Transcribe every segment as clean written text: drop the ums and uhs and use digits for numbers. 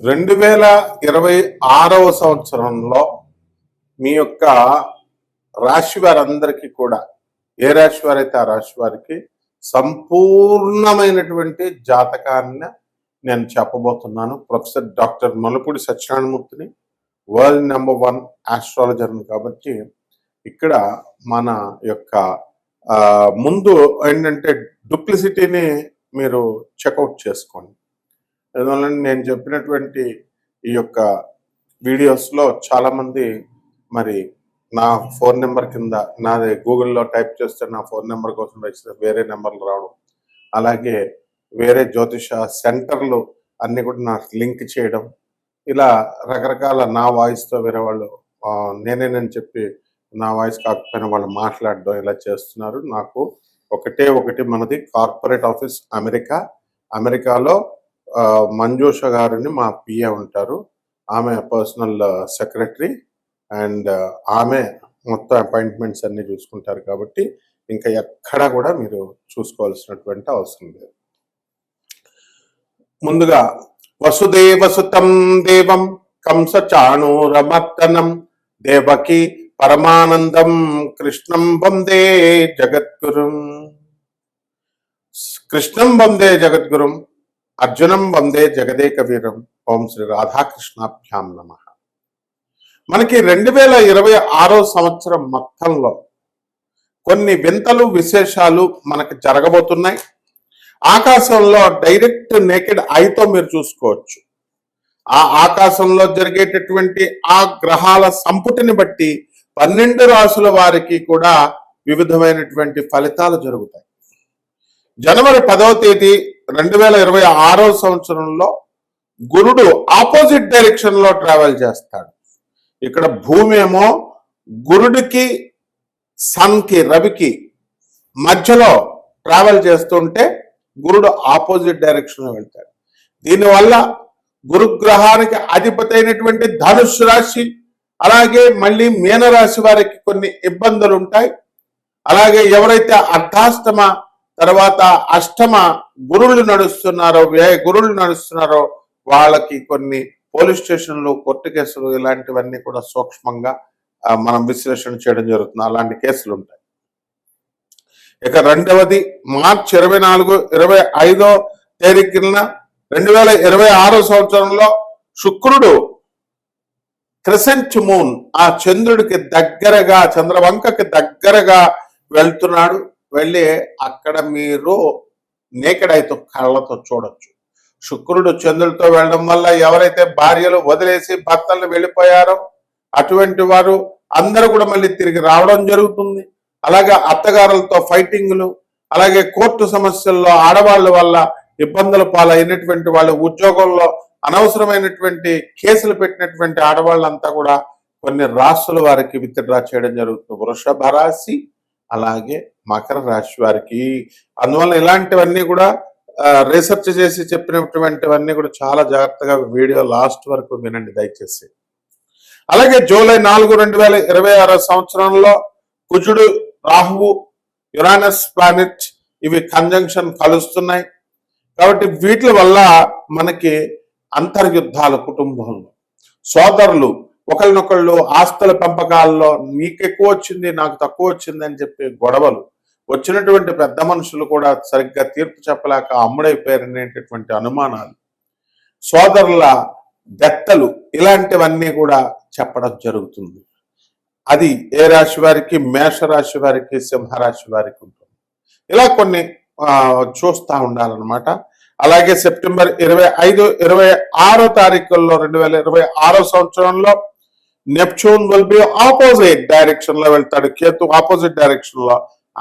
2026వ సంవత్సరంలో మీ యొక్క రాశి వారందరికీ కూడా ఏ రాశి వారైతే ఆ రాశి వారికి సంపూర్ణమైనటువంటి జాతకాన్ని నేను చెప్పబోతున్నాను. ప్రొఫెసర్ డాక్టర్ మలుపూడి సత్యనారాయణమూర్తిని, వరల్డ్ నెంబర్ 1 ఆస్ట్రాలజర్ని. కాబట్టి ఇక్కడ మన యొక్క ముందు ఏంటంటే డూప్లిసిటీని మీరు చెక్అవుట్ చేసుకోండి. అందువల్ల నేను చెప్పినటువంటి ఈ యొక్క వీడియోస్లో చాలామంది మరి నా ఫోన్ నెంబర్ కింద నాది గూగుల్లో టైప్ చేస్తే నా ఫోన్ నెంబర్ కోసం వేరే నెంబర్లు రావడం, అలాగే వేరే జ్యోతిష సెంటర్లు అన్నీ కూడా నాకు లింక్ చేయడం, ఇలా రకరకాల నా వాయిస్తో వేరే వాళ్ళు నేనేనని చెప్పి నా వాయిస్ కాకపోయినా వాళ్ళు మాట్లాడడం ఇలా చేస్తున్నారు. నాకు ఒకటి మనది కార్పొరేట్ ఆఫీస్ అమెరికాలో మంజుష గారిని మా పిఏ ఉంటారు. ఆమె పర్సనల్ సెక్రటరీ అండ్ ఆమె మొత్తం అపాయింట్మెంట్స్ అన్ని చూసుకుంటారు. కాబట్టి ఇంకా ఎక్కడా కూడా మీరు చూసుకోవాల్సినటువంటి అవసరం లేదు. ముందుగా వసుదేవసుతం దేవం కంస చాణూరమర్దనం దేవకి పరమానందం కృష్ణం వందే జగద్గురుం. కృష్ణం వందే జగద్గురుం, అర్జునం వందే జగదేక వీరం. ఓం శ్రీ రాధాకృష్ణాభ్యాం నమః. మనకి 2026వ సంవత్సరం మొత్తంలో కొన్ని వింతలు విశేషాలు మనకు జరగబోతున్నాయి. ఆకాశంలో డైరెక్ట్ నేకెడ్ ఐతో మీరు చూసుకోవచ్చు. ఆ ఆకాశంలో జరిగేటటువంటి ఆ గ్రహాల సంపుటిని బట్టి 12 రాశుల వారికి కూడా వివిధమైనటువంటి ఫలితాలు జరుగుతాయి. జనవరి 10వ తేదీ 2026వ సంవత్సరంలో గురుడు ఆపోజిట్ డైరెక్షన్ లో ట్రావెల్ చేస్తాడు. ఇక్కడ భూమి ఏమో గురుడికి సన్కి రవికి మధ్యలో ట్రావెల్ చేస్తుంటే గురుడు ఆపోజిట్ డైరెక్షన్ లో వెళ్తాడు. దీనివల్ల గురుగ్రహానికి అధిపతి అయినటువంటి ధనుస్సు రాశి, అలాగే మళ్ళీ మీనరాశి వారికి కొన్ని ఇబ్బందులు ఉంటాయి. అలాగే ఎవరైతే అర్ధాష్టమ తర్వాత అష్టమ గురువులు నడుస్తున్నారో వాళ్ళకి కొన్ని పోలీస్ స్టేషన్లు, కోర్టు కేసులు ఇలాంటివన్నీ కూడా సూక్ష్మంగా మనం విశ్లేషణ చేయడం జరుగుతుంది. అలాంటి కేసులు ఉంటాయి. ఇక రెండవది మార్చి 25వ తేదీన 2026వ సంవత్సరంలో శుక్రుడు క్రెసెంట్ మూన్ ఆ చంద్రుడికి దగ్గరగా, చంద్రవంకకి దగ్గరగా వెళ్తున్నాడు. వెళ్ళి అక్కడ మీరు నేకెడ్ ఐతో కళ్ళతో చూడొచ్చు. శుక్రుడు చంద్రుడితో వెళ్ళడం వల్ల ఎవరైతే భార్యలు వదిలేసి భర్తలు వెళ్ళిపోయారో అటువంటి వారు అందరూ కూడా మళ్ళీ తిరిగి రావడం జరుగుతుంది. అలాగే అత్తగారులతో ఫైటింగ్లు, అలాగే కోర్టు సమస్యల్లో ఆడవాళ్ళ వల్ల ఇబ్బందుల పాలైనటువంటి వాళ్ళు, ఉద్యోగంలో అనవసరమైనటువంటి కేసులు పెట్టినటువంటి ఆడవాళ్ళంతా కూడా కొన్ని రాశుల వారికి విత్డ్రా చేయడం జరుగుతుంది. వృషభ రాశి, అలాగే మకర రాశి వారికి. అందువల్ల ఇలాంటివన్నీ కూడా రీసెర్చ్ చేసి చెప్పినటువంటివన్నీ కూడా చాలా జాగ్రత్తగా వీడియో లాస్ట్ వరకు వినండి దయచేసి. అలాగే జూలై 4, 2026 సంవత్సరంలో కుజుడు, రాహువు, యురానస్ ప్లానెట్ ఇవి కంజంక్షన్ కలుస్తున్నాయి. కాబట్టి వీటి వల్ల మనకి అంతర్యుద్ధాలు, కుటుంబంలో సోదరులు ఒకరినొకళ్ళు ఆస్తుల పెంపకాల్లో నీకు ఎక్కువ వచ్చింది నాకు తక్కువ వచ్చింది అని చెప్పి గొడవలు, వచ్చినటువంటి పెద్ద మనుషులు కూడా సరిగ్గా తీర్పు చెప్పలేక అమ్ముడైపోయారనేటటువంటి అనుమానాలు, సోదరుల దత్తలు, ఇలాంటివన్నీ కూడా చెప్పడం జరుగుతుంది. అది ఏ రాశి వారికి? మేషరాశి వారికి, సింహరాశి వారికి ఉంటుంది. ఇలా కొన్ని చూస్తూ ఉండాలన్నమాట. అలాగే సెప్టెంబర్ 25, 26 తారీఖుల్లో 2026వ సంవత్సరంలో Neptune will be opposite direction లో వెళ్తాడు. కేతు ఆపోజిట్ డైరెక్షన్ లో,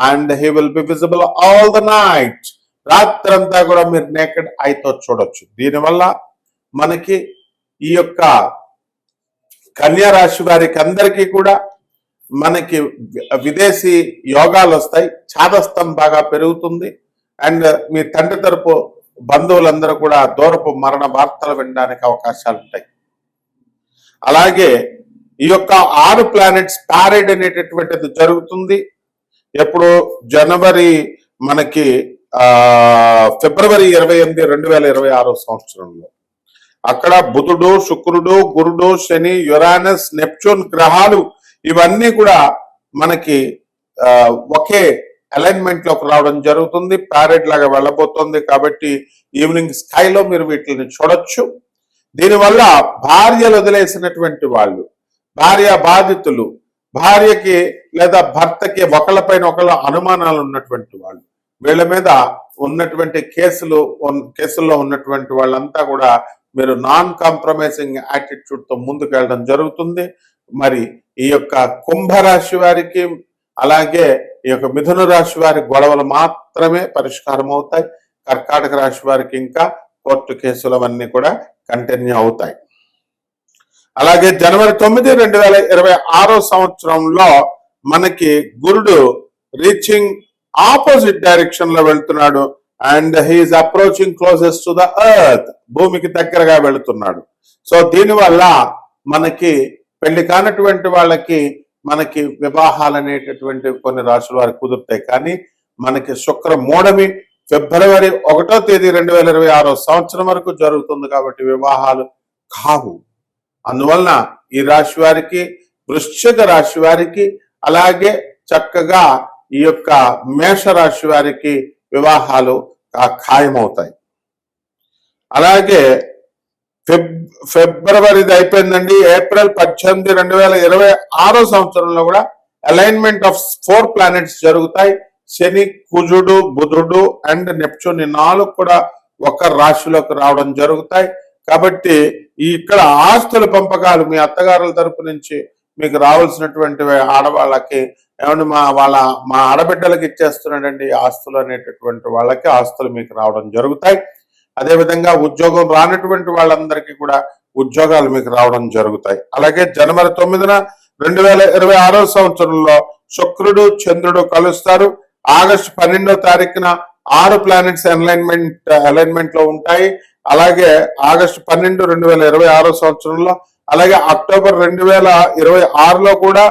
and he will be visible all the night. రాత్రంతా కూడా మీరు నేకెడ్ ఐతో చూడొచ్చు. దీనివల్ల మనకి ఈ యొక్క కన్యా రాశి వారికి అందరికీ కూడా మనకి విదేశీ యోగాలు వస్తాయి. చాదస్తం బాగా పెరుగుతుంది. అండ్ మీ తండ్రి తరపు బంధువులందరూ కూడా దూరపు మరణ వార్తలు వినడానికి అవకాశాలు ఉంటాయి. అలాగే ఈ యొక్క 6 ప్లానెట్స్ ప్యారేడ్ అనేటటువంటిది జరుగుతుంది. ఎప్పుడు? జనవరి మనకి ఫిబ్రవరి 28, 2026 సంవత్సరంలో. అక్కడ బుధుడు, శుక్రుడు, గురుడు, శని, యురానస్, నెప్ట్యూన్ గ్రహాలు ఇవన్నీ కూడా మనకి ఒకే అలైన్మెంట్ లోకి రావడం జరుగుతుంది. ప్యారెట్ లాగా వెళ్ళబోతోంది. కాబట్టి ఈవినింగ్ స్కైలో మీరు వీటిని చూడొచ్చు. దీనివల్ల భార్యలు వదిలేసినటువంటి వాళ్ళు, భార్య బాధితులు, భార్యకి లేదా భర్తకి ఒకళ్ళపైన ఒకళ్ళ అనుమానాలు ఉన్నటువంటి వాళ్ళు, వీళ్ళ మీద ఉన్నటువంటి కేసుల్లో ఉన్నటువంటి వాళ్ళంతా కూడా మీరు నాన్ కాంప్రమైజింగ్ యాటిట్యూడ్ తో ముందుకు వెళ్ళడం జరుగుతుంది. మరి ఈ యొక్క కుంభరాశి వారికి అలాగే ఈ యొక్క మిథున రాశి వారి గొడవలు మాత్రమే పరిష్కారం అవుతాయి. కర్కాటక రాశి వారికి ఇంకా కోర్టు కేసులు అవన్నీ కూడా కంటిన్యూ అవుతాయి. అలాగే జనవరి 9, 2026 సంవత్సరంలో మనకి గురుడు రీచింగ్ ఆపోజిట్ డైరెక్షన్ లో వెళ్తున్నాడు. And he's approaching closest to the earth, భూమికి దగ్గరగా వెళుతున్నాడు. సో దీనివల్ల మనకి పెళ్లి కానటువంటి వాళ్ళకి మనకి వివాహాలు అనేటటువంటి కొన్ని రాశుల వారికి కుదురుతాయి. కానీ మనకి శుక్ర మూఢమి ఫిబ్రవరి 1వ తేదీ 2026 సంవత్సరం వరకు జరుగుతుంది. కాబట్టి వివాహాలు కావు. అందువలన ఈ రాశి వారికి, వృశ్చిక రాశి వారికి, అలాగే చక్కగా ఈ యొక్క మేషరాశి వారికి వివాహాలు ఖాయమవుతాయి. అలాగే ఫిబ్రవరిది అయిపోయిందండి. ఏప్రిల్ 18, 2026 సంవత్సరంలో కూడా అలైన్మెంట్ ఆఫ్ 4 ప్లానెట్స్ జరుగుతాయి. శని, కుజుడు, బుధుడు అండ్ నెప్ట్యూన్ ఈ 4 కూడా ఒక రాశిలోకి రావడం జరుగుతాయి. కాబట్టి ఇక్కడ ఆస్తుల పంపకాలు మీ అత్తగారుల తరపు నుంచి మీకు రావాల్సినటువంటి ఆడవాళ్ళకి ఏమంటే మా ఆడబిడ్డలకు ఇచ్చేస్తున్నాడండి ఆస్తులు అనేటటువంటి వాళ్ళకి ఆస్తులు మీకు రావడం జరుగుతాయి. అదేవిధంగా ఉద్యోగం రానటువంటి వాళ్ళందరికీ కూడా ఉద్యోగాలు మీకు రావడం జరుగుతాయి. అలాగే జనవరి 9, 2026 సంవత్సరంలో శుక్రుడు, చంద్రుడు కలుస్తారు. ఆగస్టు 12వ తారీఖున 6 ప్లానెట్స్ అలైన్మెంట్ లో ఉంటాయి. అలాగే ఆగస్టు 12, 2026 సంవత్సరంలో, అలాగే అక్టోబర్ 2026లో కూడా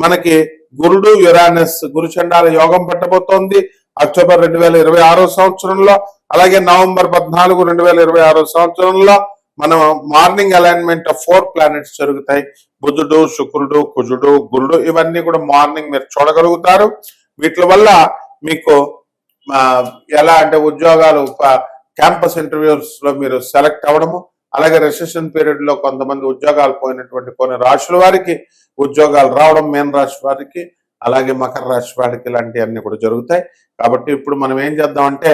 మనకి గురుడు, యురానస్ గురుచండాల యోగం పట్టబోతోంది అక్టోబర్ 2026 సంవత్సరంలో. అలాగే నవంబర్ 14, 2026 సంవత్సరంలో మనం మార్నింగ్ అలైన్మెంట్ ఆఫ్ 4 ప్లానెట్స్ జరుగుతాయి. బుధుడు, శుక్రుడు, కుజుడు, గురుడు ఇవన్నీ కూడా మార్నింగ్ మీరు చూడగలుగుతారు. వీటి వల్ల మీకు ఎలా అంటే ఉద్యోగాలు, క్యాంపస్ ఇంటర్వ్యూస్ లో మీరు సెలెక్ట్ అవ్వడము, అలాగే రిసెషన్ పీరియడ్ లో కొంతమంది ఉద్యోగాలు పోయినటువంటి కొన్ని రాశుల వారికి ఉద్యోగాలు రావడం, మీన రాశి వారికి, అలాగే మకర రాశి వారికి ఇలాంటివన్నీ కూడా జరుగుతాయి. కాబట్టి ఇప్పుడు మనం ఏం చేద్దామంటే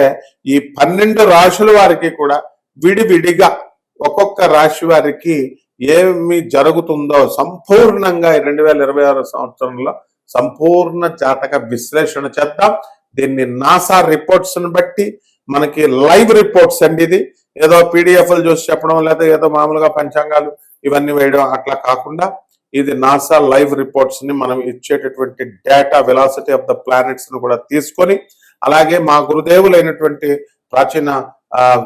ఈ 12 రాశుల వారికి కూడా విడివిడిగా ఒక్కొక్క రాశి వారికి ఏమి జరుగుతుందో సంపూర్ణంగా 2026 సంవత్సరంలో సంపూర్ణ జాతక విశ్లేషణ చేద్దాం. దీన్ని నాసా రిపోర్ట్స్ ని బట్టి మనకి లైవ్ రిపోర్ట్స్ అండి. ఇది ఏదో పీడిఎఫ్లు చూసి చెప్పడం లేదా ఏదో మామూలుగా పంచాంగాలు ఇవన్నీ వేయడం అట్లా కాకుండా ఇది నాసా లైవ్ రిపోర్ట్స్ ని మనం ఇచ్చేటటువంటి data velocity of the planets ను కూడా తీసుకొని, అలాగే మా గురుదేవులైనటువంటి ప్రాచీన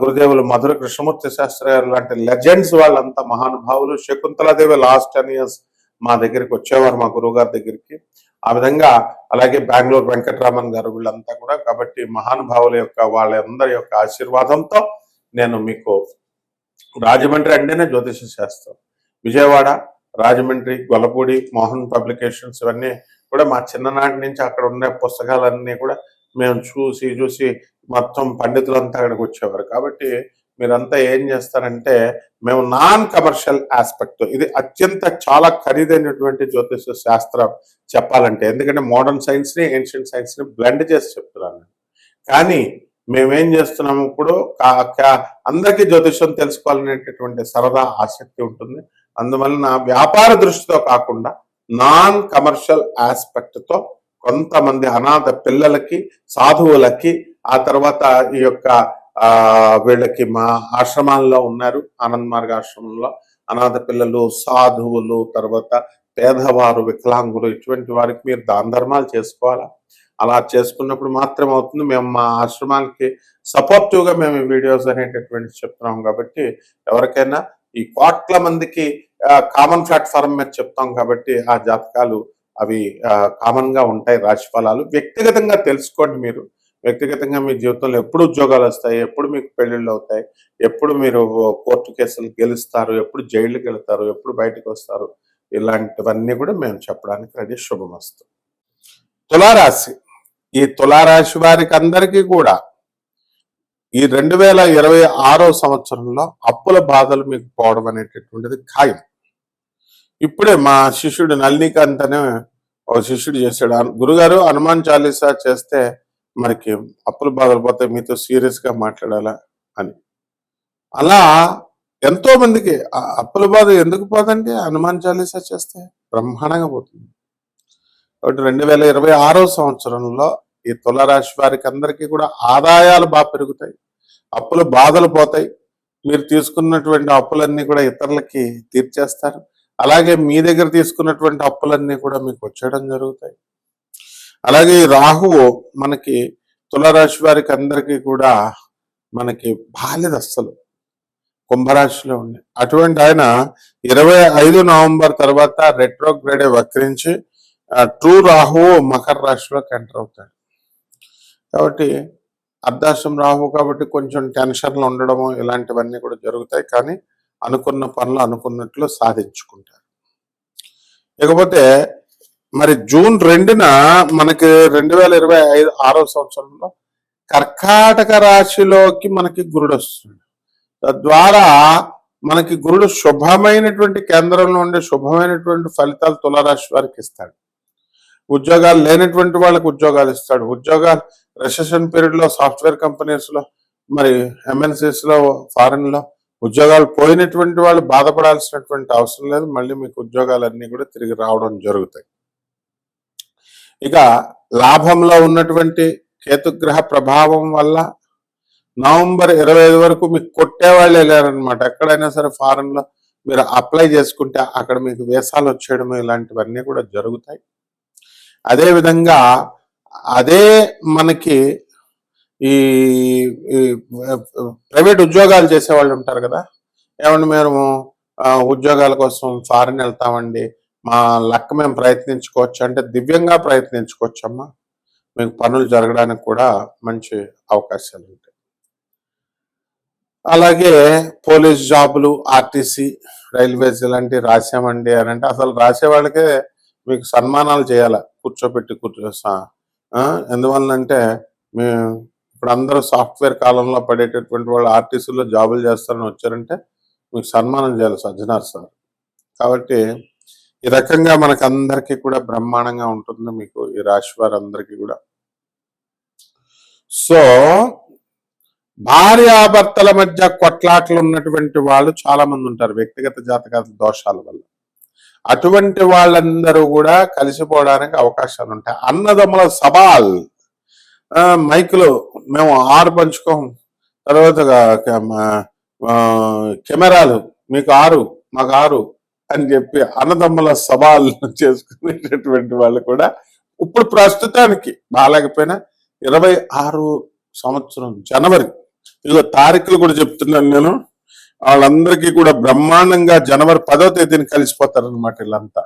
గురుదేవులు మధుర కృష్ణమూర్తి శాస్త్రి గారు లాంటి లెజెండ్స్ వాళ్ళంతా మహానుభావులు. శకుంతలాదేవి లాస్ట్ 10 years మా దగ్గరికి వచ్చేవారు, మా గురువు గారి దగ్గరికి. ఆ విధంగా అలాగే బెంగళూరు వెంకటరామన్ గారు వీళ్ళంతా కూడా. కాబట్టి మహానుభావుల యొక్క వాళ్ళందరి యొక్క ఆశీర్వాదంతో నేను మీకు రాజమండ్రి అంటేనే జ్యోతిష శాస్త్రం, విజయవాడ, రాజమండ్రి, గొల్లపూడి, మోహన్ పబ్లికేషన్స్ ఇవన్నీ కూడా మా చిన్ననాటి నుంచి అక్కడ ఉండే పుస్తకాలన్నీ కూడా మేము చూసి మొత్తం పండితులంతా అక్కడికి వచ్చేవారు. కాబట్టి మీరంతా ఏం చేస్తారంటే మేము నాన్ కమర్షియల్ ఆస్పెక్ట్, ఇది అత్యంత చాలా ఖరీదైనటువంటి జ్యోతిష శాస్త్రం చెప్పాలంటే, ఎందుకంటే మోడర్న్ సైన్స్ ని ఏన్షియంట్ సైన్స్ ని బ్లెండ్ చేసి చెప్తున్నాను. కానీ మేమేం చేస్తున్నాము ఇప్పుడు అందరికీ జ్యోతిషం తెలుసుకోవాలనేటటువంటి సరదా ఆసక్తి ఉంటుంది. అందువలన వ్యాపార దృష్టితో కాకుండా నాన్ కమర్షియల్ ఆస్పెక్ట్ తో కొంతమంది అనాథ పిల్లలకి, సాధువులకి, ఆ తర్వాత ఈ యొక్క వీళ్ళకి మా ఆశ్రమాల్లో ఉన్నారు, ఆనంద్ మార్గ ఆశ్రమంలో అనాథ పిల్లలు, సాధువులు, తర్వాత పేదవారు, వికలాంగులు ఇటువంటి వారికి మీరు దాన ధర్మాలు చేసుకోవాలా. అలా చేసుకున్నప్పుడు మాత్రం అవుతుంది. మేము మా ఆశ్రమాలకి సపోర్టివ్ గా మేము ఈ వీడియోస్ అనేటటువంటి చెప్తున్నాం. కాబట్టి ఎవరికైనా ఈ కోట్ల మందికి కామన్ ప్లాట్ఫామ్ మీద చెప్తాం. కాబట్టి ఆ జాతకాలు అవి కామన్ గా ఉంటాయి. రాశి ఫలాలు వ్యక్తిగతంగా తెలుసుకోండి. మీరు వ్యక్తిగతంగా మీ జీవితంలో ఎప్పుడు ఉద్యోగాలు వస్తాయి, ఎప్పుడు మీకు పెళ్ళిళ్ళు అవుతాయి, ఎప్పుడు మీరు కోర్టు కేసులు గెలుస్తారు, ఎప్పుడు జైలుకి వెళ్తారు, ఎప్పుడు బయటకు వస్తారు, ఇలాంటివన్నీ కూడా మేము చెప్పడానికి రెడీ. శుభమస్తు. తులారాశి, ఈ తులారాశి వారికి అందరికీ కూడా ఈ 2026 సంవత్సరంలో అప్పుల బాధలు మీకు పోవడం అనేటటువంటిది ఖాయం. ఇప్పుడే మా శిష్యుడు నళినీకాంత్ అనే ఒక శిష్యుడు చేశాడు, గురుగారు హనుమాన్ చాలీసా చేస్తే మనకి అప్పుల బాధలు పోతే మీతో సీరియస్ గా మాట్లాడాలా అని. అలా ఎంతో మందికి అప్పుల బాధ ఎందుకు పోదండి? హనుమాన్ చాలీసా చేస్తే బ్రహ్మాండంగా పోతుంది. కాబట్టి 2026 సంవత్సరంలో ఈ తులారాశి వారికి అందరికీ కూడా ఆదాయాలు బాగా పెరుగుతాయి, అప్పుల బాధలు పోతాయి, మీరు తీసుకున్నటువంటి అప్పులన్నీ కూడా ఇతరులకి తీర్చేస్తారు. అలాగే మీ దగ్గర తీసుకున్నటువంటి అప్పులన్నీ కూడా మీకు వచ్చేయడం జరుగుతాయి. అలాగే రాహువు మనకి తులారాశి వారికి అందరికీ కూడా మనకి బాలేదు, అస్సలు కుంభరాశిలో ఉంది. అటువంటి ఆయన 25 నవంబర్ తర్వాత రెట్రోగ్రేడ్ వక్రించి ట్రూ రాహువు మకర రాశిలోకి ఎంటర్ అవుతాడు. కాబట్టి అర్ధాష్టం రాహు కాబట్టి కొంచెం టెన్షన్లు ఉండడము ఇలాంటివన్నీ కూడా జరుగుతాయి, కానీ అనుకున్న పనులు అనుకున్నట్లు సాధించుకుంటారు. ఇకపోతే మరి జూన్ 2న మనకి 2026 సంవత్సరంలో కర్కాటక రాశిలోకి మనకి గురుడు వస్తుంది. తద్వారా మనకి గురుడు శుభమైనటువంటి కేంద్రంలో ఉండే శుభమైనటువంటి ఫలితాలు తులారాశి వారికి ఇస్తాడు. ఉద్యోగాలు లేనటువంటి వాళ్ళకి ఉద్యోగాలు ఇస్తాడు. ఉద్యోగాలు రిసెషన్ పీరియడ్ లో సాఫ్ట్వేర్ కంపెనీస్ లో, మరి ఎంఎన్సీస్ లో, ఫారెన్ లో ఉద్యోగాలు పోయినటువంటి వాళ్ళు బాధపడాల్సినటువంటి అవసరం లేదు. మళ్ళీ మీకు ఉద్యోగాలన్నీ కూడా తిరిగి రావడం జరుగుతాయి. ఇక లాభంలో ఉన్నటువంటి కేతుగ్రహ ప్రభావం వల్ల నవంబర్ 25 వరకు మీకు కొట్టేవాళ్ళు వెళ్ళారనమాట. ఎక్కడైనా సరే ఫారెన్ లో మీరు అప్లై చేసుకుంటే అక్కడ మీకు వీసాలు వచ్చేయడం ఇలాంటివన్నీ కూడా జరుగుతాయి. అదేవిధంగా అదే మనకి ఈ ప్రైవేట్ ఉద్యోగాలు చేసేవాళ్ళు ఉంటారు కదా, ఏమంటే మేము ఉద్యోగాల కోసం ఫారెన్ వెళ్తామండి, మా లక్ మేము ప్రయత్నించుకోవచ్చు అంటే దివ్యంగా ప్రయత్నించుకోవచ్చమ్మా. మీకు పనులు జరగడానికి కూడా మంచి అవకాశాలు ఉంటాయి. అలాగే పోలీస్ జాబులు, ఆర్టీసీ, రైల్వేస్ ఇలాంటివి రాసామండి అని అంటే అసలు రాసే వాళ్ళకే మీకు సన్మానాలు చేయాలి, కూర్చోబెట్టి ఎందువల్లంటే మేము ఇప్పుడు అందరూ సాఫ్ట్వేర్ కాలంలో పడేటటువంటి వాళ్ళు ఆర్టీసీలో జాబులు చేస్తారని వచ్చారంటే మీకు సన్మానం చేయాలి సజ్జనార్ సార్. కాబట్టి ఈ రకంగా మనకు అందరికీ కూడా బ్రహ్మాండంగా ఉంటుంది మీకు ఈ రాశి వారందరికీ కూడా. సో భార్యాభర్తల మధ్య కొట్లాట్లు ఉన్నటువంటి వాళ్ళు చాలా మంది ఉంటారు వ్యక్తిగత జాతక దోషాల వల్ల. అటువంటి వాళ్ళందరూ కూడా కలిసిపోవడానికి అవకాశాలు ఉంటాయి. అన్నదమ్ముల సవాల్, మైకులు మేము 6 పంచుకోం, తర్వాత కెమెరాలు మీకు 6 మాకు 6 అని చెప్పి అన్నదమ్ముల సవాల్ చేసుకునేటటువంటి వాళ్ళు కూడా ఇప్పుడు ప్రస్తుతానికి బాగాలేకపోయినా 26 సంవత్సరం జనవరి, ఇదిగో తారీఖులు కూడా చెప్తున్నాను నేను, వాళ్ళందరికీ కూడా బ్రహ్మాండంగా జనవరి 10వ తేదీని కలిసిపోతారనమాట వీళ్ళంతా.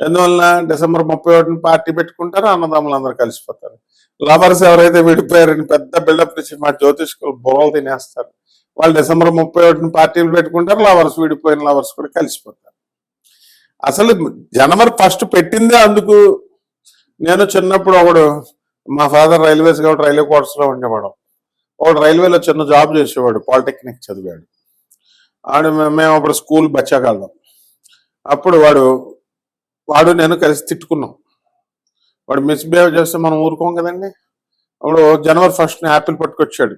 ఎందువల్ల డిసెంబర్ 31 పార్టీ పెట్టుకుంటారో అన్నదమ్ములు అందరూ కలిసిపోతారు. లవర్స్ ఎవరైతే విడిపోయారని పెద్ద బిల్డప్ ఇచ్చి మా జ్యోతిష్కులు బుర్రలు తినేస్తారు. వాళ్ళు డిసెంబర్ 31 పార్టీలు పెట్టుకుంటారు, లవర్స్ విడిపోయిన లవర్స్ కూడా కలిసిపోతారు. అసలు జనవరి 1 పెట్టిందే అందుకు. నేను చిన్నప్పుడు ఒకడు, మా ఫాదర్ రైల్వేస్ కాబట్టి రైల్వే క్వార్టర్స్ లో ఉండేవాడు, ఒకడు రైల్వేలో చిన్న జాబ్ చేసేవాడు, పాలిటెక్నిక్ చదివాడు. మేము అప్పుడు స్కూల్ బచ్చాగాళ్ళం. అప్పుడు వాడు నేను కలిసి తిట్టుకున్నాం. వాడు మిస్బిహేవ్ చేస్తే మనం ఊరుకోం కదండి. అప్పుడు జనవరి 1 యాపిల్ పట్టుకొచ్చాడు,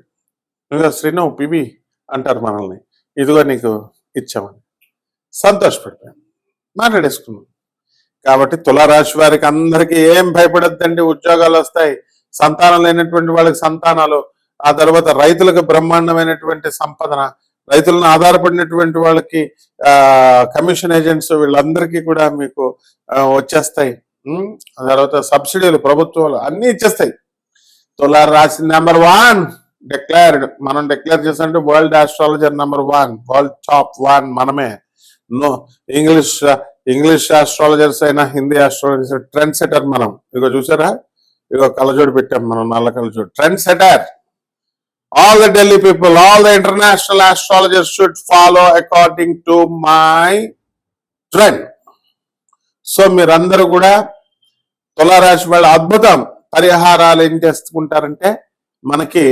ఇదిగో శ్రీను పివి అంటారు మనల్ని, ఇదిగో నీకు ఇచ్చామని సంతోషపడిపోయాం, మాట్లాడేసుకున్నాం. కాబట్టి తులారాశి వారికి అందరికీ ఏం భయపడద్దండి, ఉద్యోగాలు వస్తాయి, సంతానం లేనటువంటి వాళ్ళకి సంతానాలు, ఆ తర్వాత రైతులకు బ్రహ్మాండమైనటువంటి సంపదన, రైతులను ఆధారపడినటువంటి వాళ్ళకి కమిషన్ ఏజెంట్స్ వీళ్ళందరికీ కూడా మీకు వచ్చేస్తాయి. ఆ తర్వాత సబ్సిడీలు ప్రభుత్వాలు అన్ని ఇచ్చేస్తాయి. తులారాశి నెంబర్ 1 డిక్లేర్డ్, మనం డిక్లేర్ చేస్తుంటే world astrologer number 1, world top 1 మనమే. నో ఇంగ్లీష్ ఆస్ట్రాలజర్స్ అయినా హిందీ ఆస్ట్రాలజర్స్ ట్రెండ్ సెటర్ మనం. ఇదిగో చూసారా, ఇగో కళ్ళజోడు పెట్టాం మనం, నల్ల కళ్ళజోడు. Trend setter. All the Delhi people, all the international astrologers should follow according to my trend. So మీరందరూ కూడా తులారాశి వాళ్ళ అద్భుతం పరిహారాలు ఏం చేసుకుంటారంటే, మనకి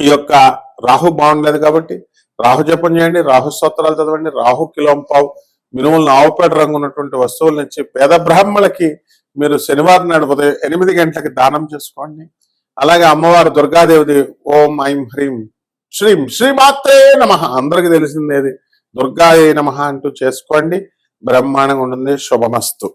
ఈ యొక్క రాహు బాగుండలేదు కాబట్టి రాహు జపం చేయండి, రాహు స్తోత్రాలు చదవండి, రాహు కిలోంపావు మినుములను ఆవుపేట రంగు ఉన్నటువంటి వస్తువుల నుంచి పేద బ్రాహ్మణులకి మీరు శనివారం నాడు ఉదయం 8 గంటలకి దానం చేసుకోండి. అలాగే అమ్మవారు దుర్గాదేవిది ఓం ఐం హ్రీం శ్రీం శ్రీమాత్రే నమః, అందరికి తెలిసిందేది దుర్గాయే నమః అంటూ చేసుకోండి. బ్రహ్మాండంగా ఉంటుంది. శుభమస్తు.